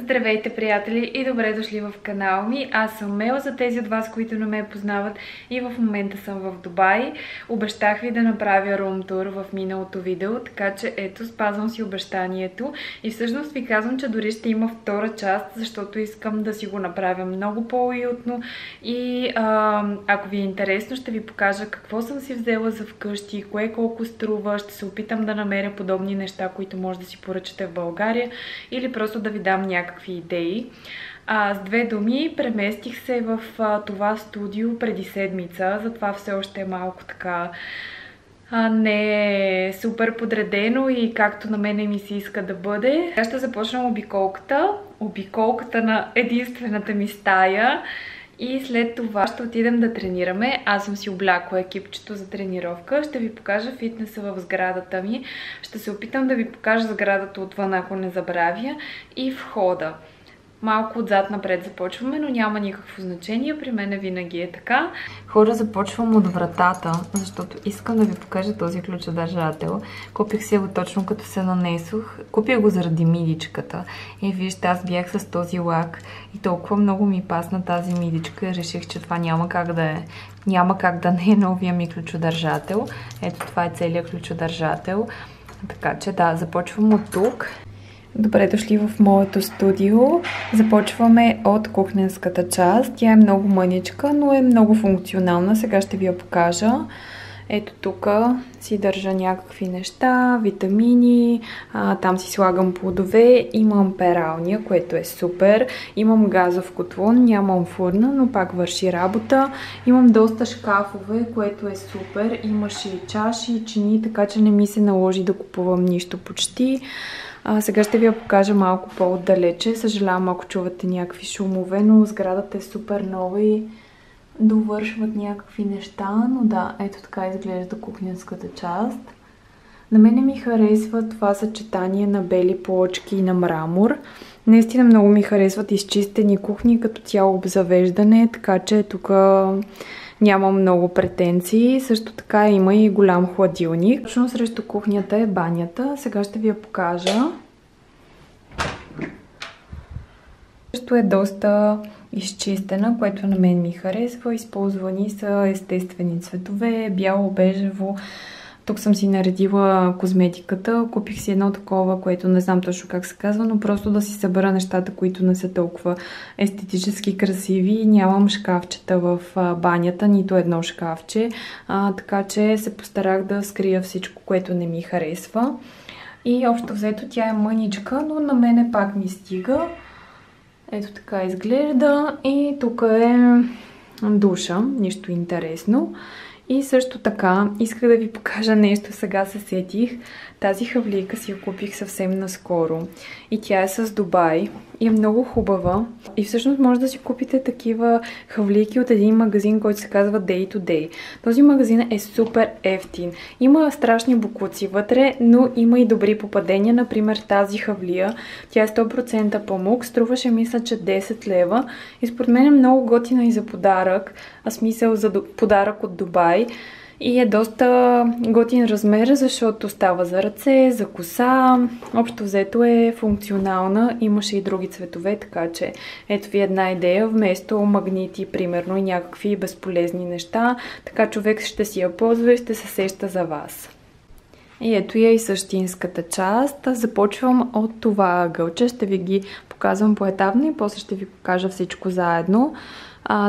Здравейте, приятели, и добре дошли в канала ми. Аз съм Мел, за тези от вас, които не ме познават, и в момента съм в Дубай. Обещах ви да направя рум-тур в миналото видео, така че ето, спазвам си обещанието и всъщност ви казвам, че дори ще има втора част, защото искам да си го направя много по-уютно и ако ви е интересно, ще ви покажа какво съм си взела за вкъщи, кое колко струва. Ще се опитам да намеря подобни неща, които може да си поръчате в България, или просто да ви дам някакви идеи. С две думи, преместих се в това студио преди седмица, затова все още е малко така не е супер подредено и както на мене ми се иска да бъде. Сега ще започнем обиколката на единствената ми стая и след това ще отидем да тренираме. Аз съм си облякла екипчето за тренировка. Ще ви покажа фитнеса в сградата ми. Ще се опитам да ви покажа сградата отвън, ако не забравя, и входа. Малко отзад напред започваме, но няма никакво значение. При мен винаги е така. Хора, започвам от вратата, защото искам да ви покажа този ключодържател. Купих си го точно като се нанесох. Купих го заради мидичката. И вижте, аз бях с този лак и толкова много ми пасна тази мидичка и реших, че това няма как да е. Няма как да не е новия ми ключодържател. Ето, това е целият ключодържател. Така че да, започвам от тук. Добре дошли в моето студио. Започваме от кухненската част. Тя е много мъничка, но е много функционална. Сега ще ви я покажа. Ето тук си държа някакви неща, витамини, там си слагам плодове, имам пералня, което е супер, имам газов котлон, нямам фурна, но пак върши работа, имам доста шкафове, което е супер, имаше и чаши, и чини, така че не ми се наложи да купувам нищо почти. Сега ще ви я покажа малко по-отдалече. Съжалявам, ако чувате някакви шумове, но сградата е супер нова и довършват някакви неща. Но да, ето така изглежда кухненската част. На мене ми харесва това съчетание на бели плочки и на мрамор. Наистина много ми харесват изчистени кухни, като цяло обзавеждане, така че тук нямам много претенции. Също така има и голям хладилник. Точно срещу кухнята е банята. Сега ще ви я покажа. Също е доста изчистена, което на мен ми харесва. Използвани са естествени цветове, бяло, бежево. Тук съм си наредила козметиката. Купих си едно такова, което не знам точно как се казва, но просто да си събера нещата, които не са толкова естетически красиви. Нямам шкафчета в банята, нито едно шкафче, така че се постарах да скрия всичко, което не ми харесва. И общо взето тя е мъничка, но на мене пак ми стига. Ето така изглежда. И тук е душа, нищо интересно. И също така, исках да ви покажа нещо, сега се сетих. Тази хавлийка си я купих съвсем наскоро. И тя е с Дубай. И е много хубава. И всъщност може да си купите такива хавлийки от един магазин, който се казва Day to Day. Този магазин е супер ефтин. Има страшни бокуци вътре, но има и добри попадения. Например, тази хавлия. Тя е 100% памук. Струваше, мисля, че 10 лева. И според мен е много готина и за подарък. Смисъл за подарък от Дубай. И е доста готин размер, защото става за ръце, за коса. Общо взето е функционална. Имаше и други цветове, така че ето ви една идея. Вместо магнити, примерно, и някакви безполезни неща. Така човек ще си я ползва и ще се сеща за вас. И ето я и същинската част. Започвам от това ъгълче. Ще ви ги показвам поетапно и после ще ви покажа всичко заедно.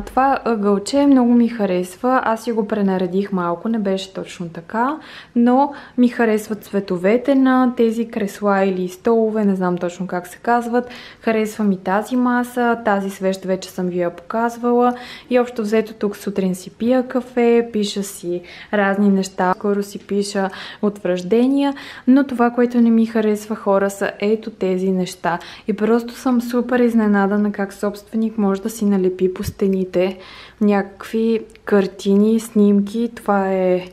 Това ъгълче много ми харесва. Аз си го пренаредих малко, не беше точно така, но ми харесват цветовете на тези кресла или столове, не знам точно как се казват. Харесва ми тази маса, тази свещ вече съм ви я показвала. И общо взето тук сутрин си пия кафе, пиша си разни неща, скоро си пиша утвърждения, но това, което не ми харесва, хора, са ето тези неща. И просто съм супер изненадана как собственик може да си налепи по стените някакви картини, снимки. Това е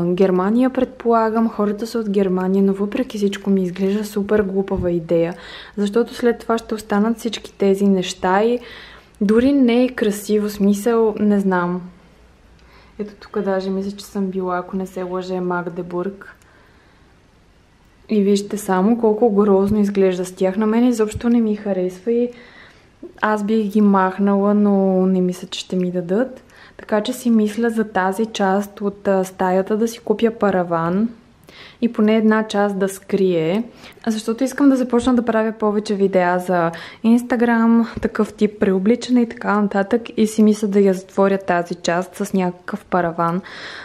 Германия, предполагам. Хората са от Германия, но въпреки всичко ми изглежда супер глупава идея. Защото след това ще останат всички тези неща и дори не е красиво, смисъл, не знам. Ето тук даже мисля, че съм била, ако не се лъже, Магдебург. И вижте само колко грозно изглежда с тях. На мен изобщо не ми харесва и аз бих ги махнала, но не мисля, че ще ми дадат. Така че си мисля за тази част от стаята да си купя параван и поне една част да скрие, защото искам да започна да правя повече видеа за Instagram, такъв тип преобличане и така нататък, и си мисля да я затворя тази част с някакъв параван.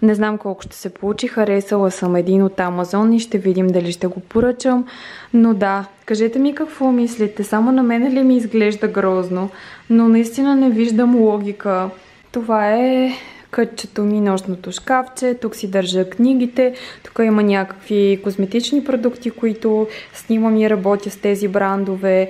Не знам колко ще се получи, харесала съм един от Amazon и ще видим дали ще го поръчам, но да, кажете ми какво мислите, само на мен ли ми изглежда грозно, но наистина не виждам логика. Това е кътчето ми, нощното шкафче, тук си държа книгите, тук има някакви козметични продукти, които снимам и работя с тези брандове.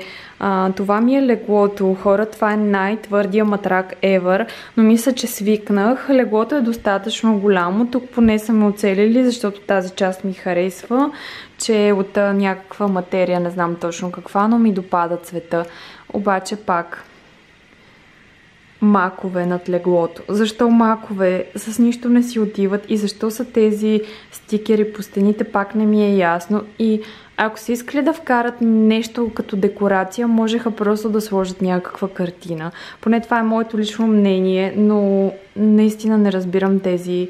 Това ми е леглото, хора, това е най-твърдия матрак ever, но мисля, че свикнах. Леглото е достатъчно голямо, тук поне са ме оцелили, защото тази част ми харесва, че е от някаква материя, не знам точно каква, но ми допада цвета. Обаче пак макове над леглото. Защо макове? С нищо не си отиват и защо са тези стикери по стените, пак не ми е ясно. И ако са искали да вкарат нещо като декорация, можеха просто да сложат някаква картина. Поне това е моето лично мнение, но наистина не разбирам тези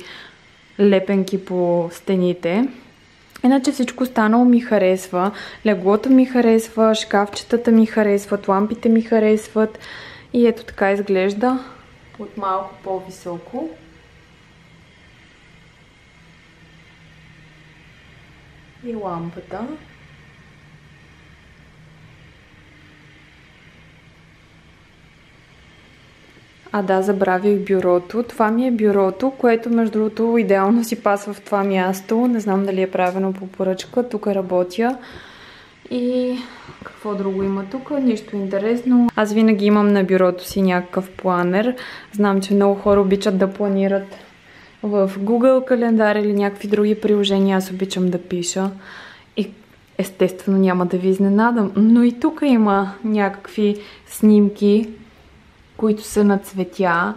лепенки по стените. Иначе всичко останало ми харесва. Леглото ми харесва, шкафчетата ми харесват, лампите ми харесват. И ето така изглежда от малко по-високо. И лампата. Да, забравих бюрото. Това ми е бюрото, което между другото идеално си пасва в това място. Не знам дали е правено по поръчка. Тук работя. И какво друго има тук? Нищо интересно. Аз винаги имам на бюрото си някакъв планер. Знам, че много хора обичат да планират в Google календар или някакви други приложения. Аз обичам да пиша. И естествено няма да ви изненадам. Но и тук има някакви снимки, които са на цветя.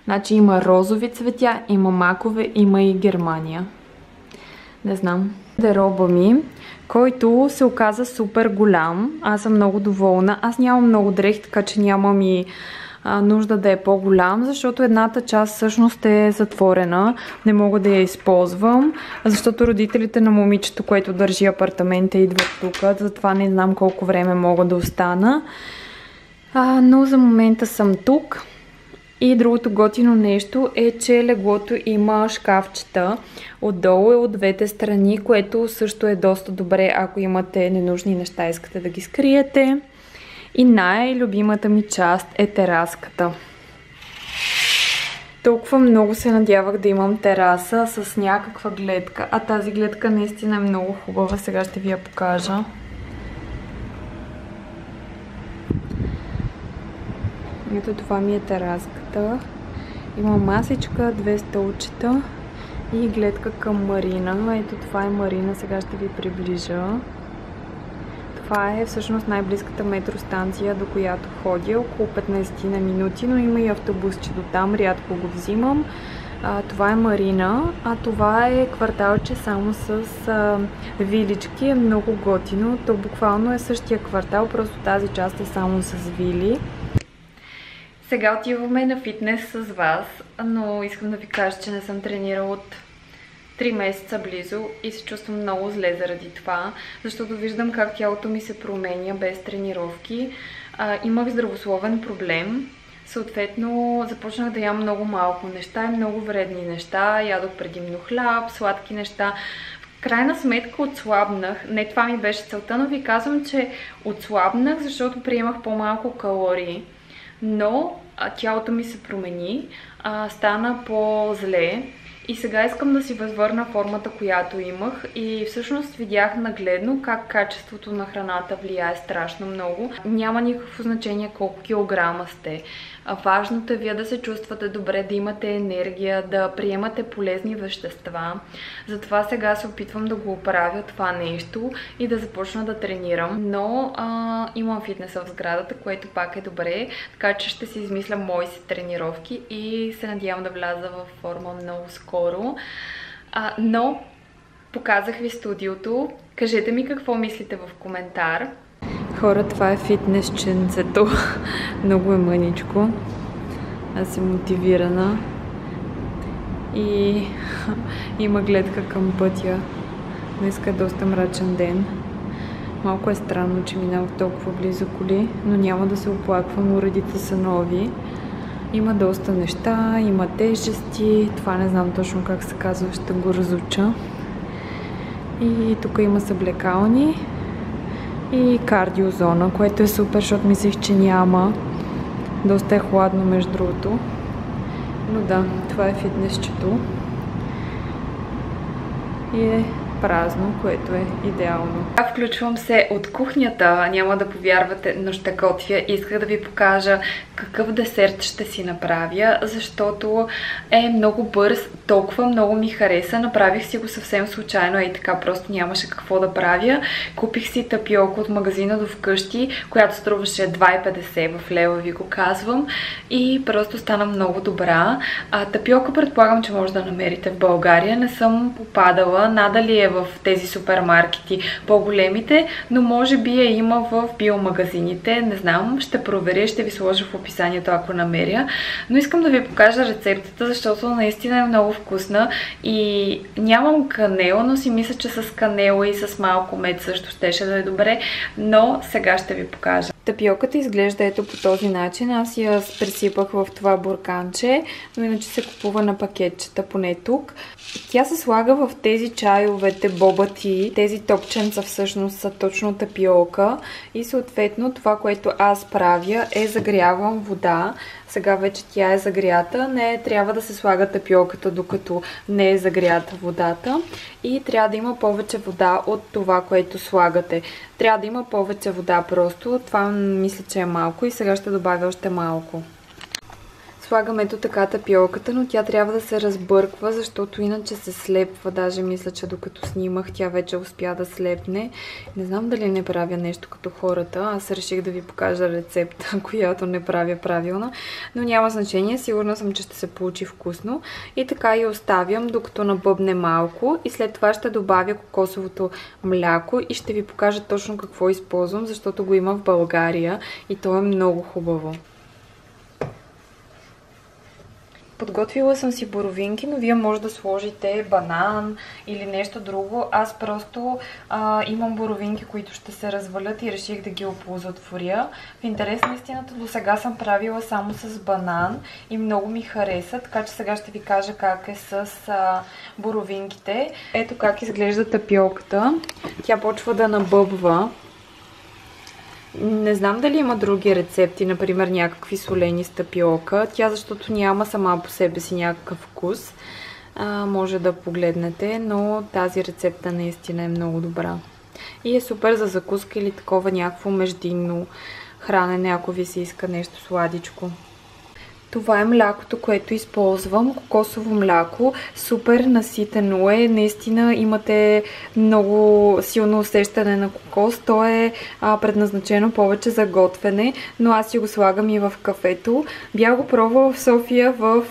Значи има розови цветя, има макове, има и Германия. Не знам. Гардероба ми, който се оказа супер голям. Аз съм много доволна. Аз нямам много дрехи, така че нямам и нужда да е по-голям, защото едната част всъщност е затворена. Не мога да я използвам, защото родителите на момичето, което държи апартамента, идват тук. Затова не знам колко време мога да остана. Но за момента съм тук. И другото готино нещо е, че леглото има шкафчета отдолу и от двете страни, което също е доста добре, ако имате ненужни неща, искате да ги скриете. И най-любимата ми част е тераската. Толкова много се надявах да имам тераса с някаква гледка, а тази гледка наистина е много хубава. Сега ще ви я покажа. Ето това ми е тераската. Има масичка, две столчета и гледка към марина. Ето това е марина, сега ще ви приближа. Това е всъщност най-близката метростанция, до която ходя, около 15 на минути, но има и автобусче до там, рядко го взимам. Това е марина, а това е кварталче само с вилички, е много готино. То буквално е същия квартал, просто тази част е само с вили. Сега отиваме на фитнес с вас, но искам да ви кажа, че не съм тренирала от 3 месеца близо и се чувствам много зле заради това, защото виждам как тялото ми се променя без тренировки. Имах здравословен проблем, съответно започнах да ям много малко неща и много вредни неща. Ядох предимно хляб, сладки неща. В крайна сметка отслабнах. Не това ми беше целта, но ви казвам, че отслабнах, защото приемах по-малко калории. Но тялото ми се промени, стана по-зле и сега искам да си възвърна формата, която имах, и всъщност видях нагледно как качеството на храната влияе страшно много. Няма никакво значение колко килограма сте. Важното е вие да се чувствате добре, да имате енергия, да приемате полезни вещества. Затова сега се опитвам да го оправя това нещо и да започна да тренирам. Но имам фитнеса в сградата, което пак е добре, така че ще си измисля мои си тренировки и се надявам да вляза в форма много скоро. Но Показах ви студиото. Кажете ми какво мислите в коментар. Хора, това е фитнес ченцето. Много е мъничко. Аз съм мотивирана. И има гледка към пътя. Днеска е доста мрачен ден. Малко е странно, че минавах толкова близо коли, но няма да се оплаквам, уредите са нови. Има доста неща, има тежести, това не знам точно как се казва, ще го разуча. И тук има съблекални и кардиозона, което е супер, защото мислех, че няма. Доста е хладно между другото. Но да, това е фитнесчето. И е празно, което е идеално. Включвам се от кухнята, няма да повярвате, но ще готвя. Исках да ви покажа какъв десерт ще си направя, защото е много бърз, толкова много ми хареса. Направих си го съвсем случайно и така, просто нямаше какво да правя. Купих си тапиока от магазина до вкъщи, която струваше 2,50 в лева, ви го казвам. И просто стана много добра. Тапиока предполагам, че може да намерите в България. Не съм попадала, надали е в тези супермаркети по-големите, но може би я има в биомагазините. Не знам, ще проверя, ще ви сложа в описанието, ако намеря. Но искам да ви покажа рецептата, защото наистина е много вкусна и нямам канела, но си мисля, че с канела и с малко мед също щеше да е добре, но сега ще ви покажа. Тапиоката изглежда ето по този начин. Аз я пресипах в това бурканче, но иначе се купува на пакетчета, поне тук. Тя се слага в тези чайовете боба ти. Тези топченца всъщност са точно тапиока и съответно това, което аз правя е загрявам вода. Сега вече тя е загрята. Не трябва да се слага тапиоката, докато не е загрята водата. И трябва да има повече вода от това, което слагате. Трябва да има повече вода просто. Това мисля, че е малко и сега ще добавя още малко. Слагам ето така тапиоката, но тя трябва да се разбърква, защото иначе се слепва. Даже мисля, че докато снимах, тя вече успя да слепне. Не знам дали не правя нещо като хората. Аз реших да ви покажа рецепта, която не правя правилно. Но няма значение. Сигурна съм, че ще се получи вкусно. И така я оставям, докато набъбне малко. И след това ще добавя кокосовото мляко и ще ви покажа точно какво използвам, защото го има в България и то е много хубаво. Подготвила съм си боровинки, но вие може да сложите банан или нещо друго. Аз просто имам боровинки, които ще се развалят и реших да ги оползотворя. В интерес на истината, до сега съм правила само с банан и много ми хареса, така че сега ще ви кажа как е с боровинките. Ето как изглежда тапиоката. Тя почва да набъбва. Не знам дали има други рецепти, например някакви солени с тапиока. Тя защото няма сама по себе си някакъв вкус. Може да погледнете, но тази рецепта наистина е много добра. И е супер за закуска или такова някакво междинно хранене, ако ви се иска нещо сладичко. Това е млякото, което използвам. Кокосово мляко. Супер наситено е. Наистина имате много силно усещане на кокос. То е предназначено повече за готвене, но аз си го слагам и в кафето. Бях го пробвала в София в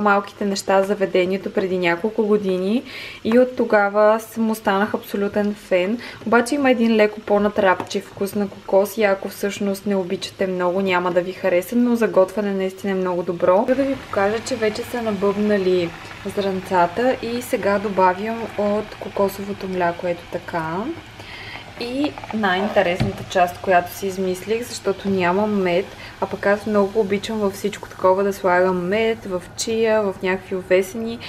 малките неща заведението преди няколко години и от тогава му станах абсолютен фен. Обаче има един леко по-натрапчив вкус на кокос и ако всъщност не обичате много, няма да ви хареса, но за готвене наистина е много добро. Да ви покажа, че вече са набъбнали зранцата и сега добавям от кокосовото мляко, ето така. И най-интересната част, която си измислих, защото нямам мед, а пък аз много обичам във всичко такова да слагам мед, в чия, в някакви овесени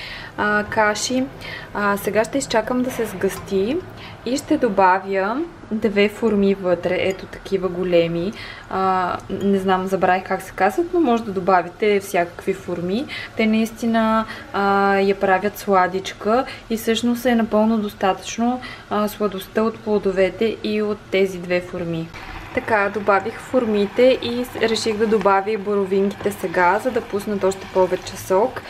каши. Сега ще изчакам да се сгъсти и ще добавя 2 форми вътре, ето такива големи. Не знам, забравих как се казват, но може да добавите всякакви форми. Те наистина я правят сладичка и всъщност е напълно достатъчно сладостта от плодовете и от тези 2 форми. Така, добавих формите и реших да добавя и боровинките сега, за да пуснат още повече сок.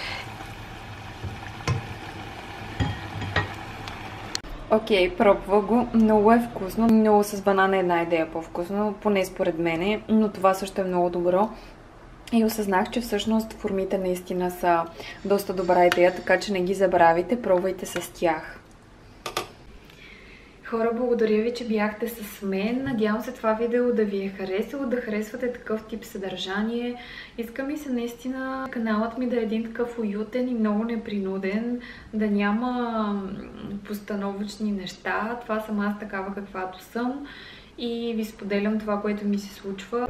Окей, пробва го. Много е вкусно. Много с банана е една идея по-вкусно, поне според мене, но това също е много добро. И осъзнах, че всъщност формите наистина са доста добра идея, така че не ги забравяйте, пробвайте с тях. Хора, благодаря ви, че бяхте с мен. Надявам се това видео да ви е харесало, да харесвате такъв тип съдържание. Иска ми се наистина каналът ми да е един такъв уютен и много непринуден, да няма постановъчни неща. Това съм аз такава каквато съм и ви споделям това, което ми се случва.